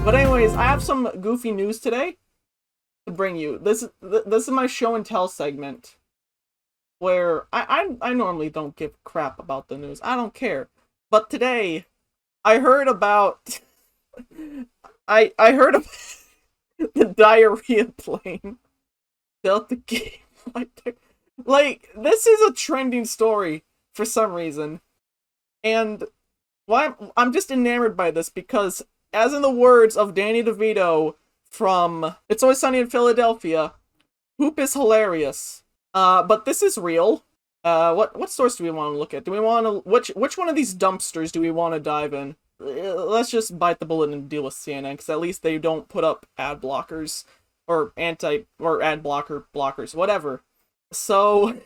But anyways, I have some goofy news today to bring you. This is my show and tell segment, where I normally don't give crap about the news. I don't care. But today, I heard about I heard about the Diarrhea Plane. Delta game. Like, this is a trending story for some reason. And I'm just enamored by this because, as in the words of Danny DeVito from It's Always Sunny in Philadelphia, poop is hilarious. But this is real. What source do we want to look at? Do we want to which one of these dumpsters do we want to dive in? Let's just bite the bullet and deal with CNN, because at least they don't put up ad blockers or ad blockers, whatever. So,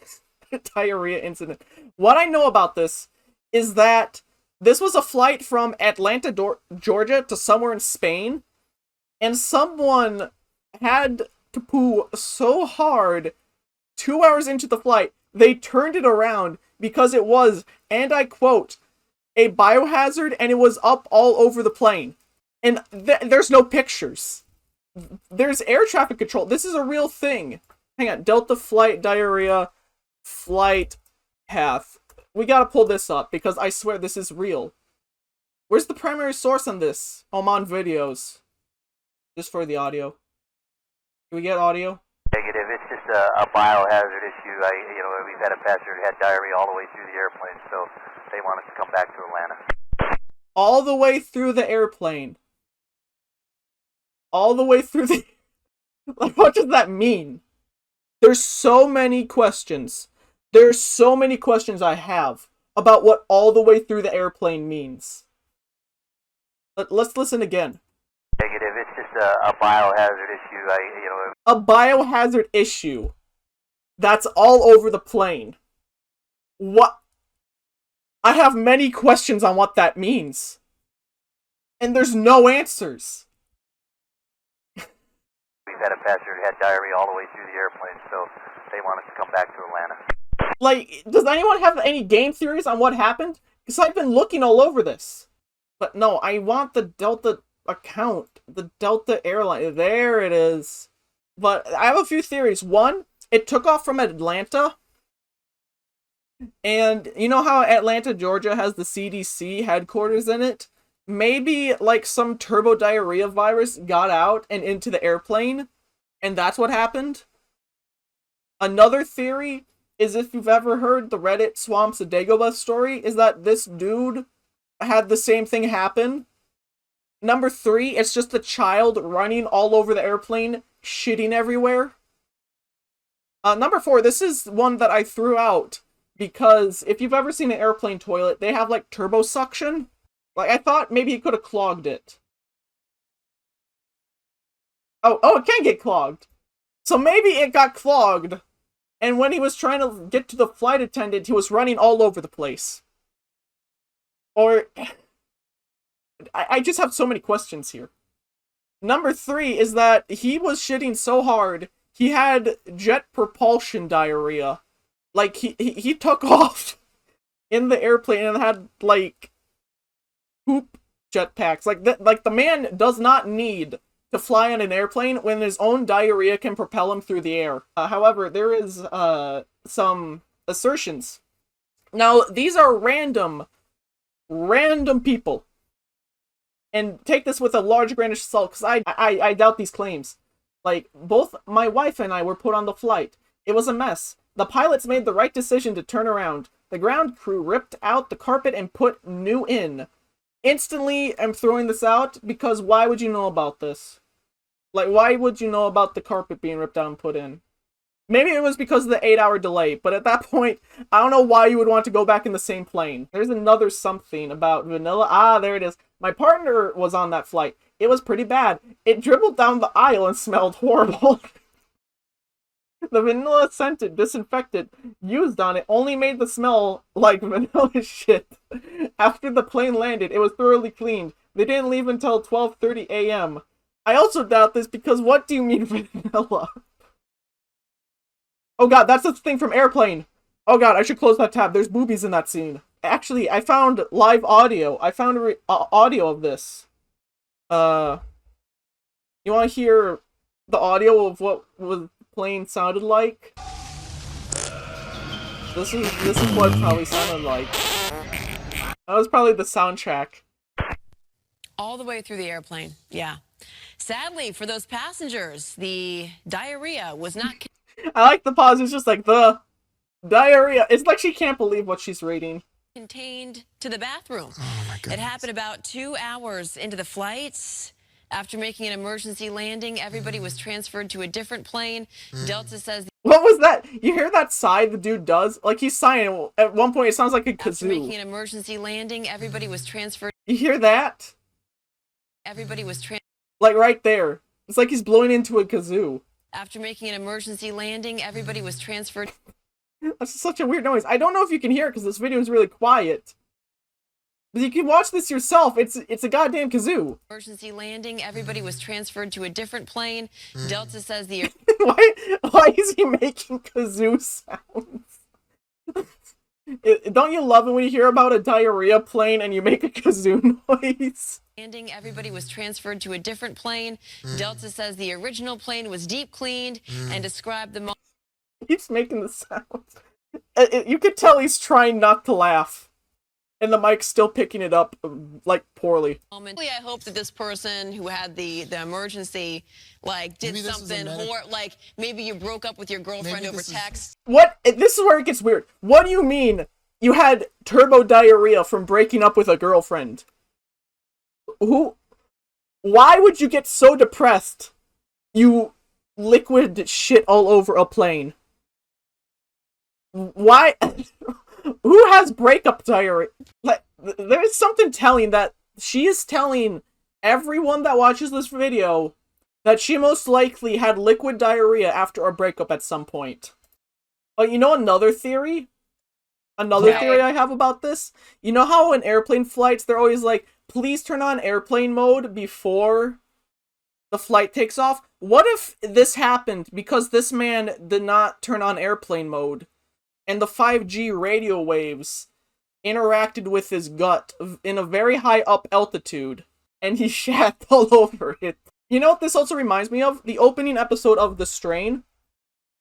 diarrhea incident. What I know about this is that this was a flight from Atlanta, Georgia to somewhere in Spain, and someone had to poo so hard 2 hours into the flight, they turned it around because it was, and I quote, a biohazard, and it was up all over the plane. And there's no pictures. There's air traffic control. This is a real thing. Hang on. Delta flight diarrhea flight path. We gotta pull this up because I swear this is real. Where's the primary source on this? Oman videos. Just for the audio. Can we get audio? Negative. It's just a biohazard issue. We've had a passenger who had diarrhea all the way through the airplane, so they want us to come back to Atlanta. All the way through the airplane. All the way through the... Like, what does that mean? There's so many questions. There's so many questions I have about what all the way through the airplane means. Let's listen again. Negative. It's just a biohazard issue. A biohazard issue. That's all over the plane. What? I have many questions on what that means. And there's no answers. We've had a passenger who had diarrhea all the way through the airplane, so they want us to come back to Atlanta. Like, does anyone have any game theories on what happened? Because I've been looking all over this. But no, I want the Delta account. The Delta airline. There it is. But I have a few theories. One, it took off from Atlanta. And you know how Atlanta, Georgia has the CDC headquarters in it? Maybe, like, some turbo diarrhea virus got out and into the airplane, and that's what happened. Another theory is, if you've ever heard the Reddit Swamps of Dagobah story, is that this dude had the same thing happen. Number 3, it's just a child running all over the airplane, shitting everywhere. Number 4, this is one that I threw out, because if you've ever seen an airplane toilet, they have, like, turbo suction. Like, I thought maybe he could have clogged it. Oh, it can get clogged. So maybe it got clogged, and when he was trying to get to the flight attendant, he was running all over the place. Or... I just have so many questions here. Number 3 is that he was shitting so hard, he had jet propulsion diarrhea. Like, he took off in the airplane and had, like, poop jetpacks. Like the man does not need to fly on an airplane when his own diarrhea can propel him through the air. However, there is some assertions. Now, these are random people. And take this with a large grain of salt, because I doubt these claims. Like, both my wife and I were put on the flight. It was a mess. The pilots made the right decision to turn around. The ground crew ripped out the carpet and put new in. Instantly, I'm throwing this out, because why would you know about this? Like, why would you know about the carpet being ripped out and put in? Maybe it was because of the 8-hour delay, but at that point, I don't know why you would want to go back in the same plane. There's another something about vanilla. Ah, there it is. My partner was on that flight. It was pretty bad. It dribbled down the aisle and smelled horrible. The vanilla scented disinfectant used on it only made the smell like vanilla shit. After the plane landed, it was thoroughly cleaned. They didn't leave until 12:30 a.m. I also doubt this, because what do you mean vanilla? Oh god, that's the thing from Airplane. Oh god, I should close that tab. There's boobies in that scene. Actually, I found live audio. I found audio of this. You want to hear the audio of what the plane sounded like? This is what it probably sounded like. That was probably the soundtrack. All the way through the airplane, yeah. Sadly, for those passengers, the diarrhea was not I like the pause. It's just like, the diarrhea. It's like she can't believe what she's reading. contained to the bathroom. Oh my goodness. It happened about 2 hours into the flight. After making an emergency landing, everybody was transferred to a different plane. Delta says... What was that? You hear that sigh the dude does? Like, he's sighing. At one point, it sounds like a After making kazoo. an emergency landing, everybody was transferred... You hear that? Everybody was like, right there. It's like he's blowing into a kazoo. After making an emergency landing, everybody was transferred... That's such a weird noise. I don't know if you can hear it because this video is really quiet. But you can watch this yourself. It's a goddamn kazoo. Emergency landing, everybody was transferred to a different plane. Delta says the... why is he making kazoo sounds? Don't you love it when you hear about a diarrhea plane and you make a kazoo noise? Landing, everybody was transferred to a different plane. Delta says the original plane was deep cleaned and described the He's making the sounds. You could tell he's trying not to laugh. And the mic's still picking it up, like, poorly. moment. I hope that this person who had the emergency, like, did something, like, maybe you broke up with your girlfriend over text. What? This is where it gets weird. What do you mean you had turbo diarrhea from breaking up with a girlfriend? Who? Why would you get so depressed you liquid shit all over a plane? Why? Who has breakup diarrhea? Like, there is something telling that she is telling everyone that watches this video that she most likely had liquid diarrhea after a breakup at some point. But you know another theory? Another theory I have about this? You know how in airplane flights they're always like, please turn on airplane mode before the flight takes off? What if this happened because this man did not turn on airplane mode? And the 5G radio waves interacted with his gut in a very high up altitude, and he shat all over it. You know what this also reminds me of? The opening episode of The Strain,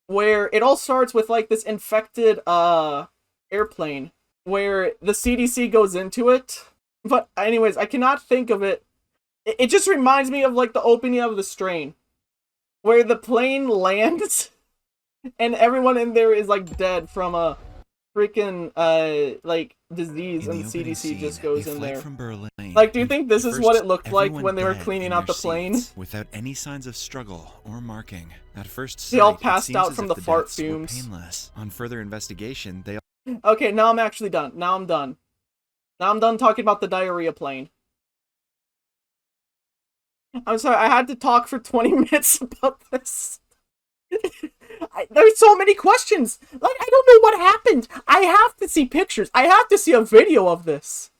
where it all starts with, like, this infected, airplane, where the CDC goes into it. But anyways, I cannot think of it. It just reminds me of, like, the opening of The Strain, where the plane lands... and everyone in there is, like, dead from a freaking, like, disease, and the CDC just goes in there. Like, do you think this is what it looked like when they were cleaning out the plane? Without any signs of struggle or marking. At first sight, they all passed out from the fart fumes. Painless. On further investigation, they... Okay, now I'm actually done. Now I'm done. Now I'm done talking about the diarrhea plane. I'm sorry, I had to talk for 20 minutes about this. There's so many questions. Like, I don't know what happened. I have to see pictures. I have to see a video of this.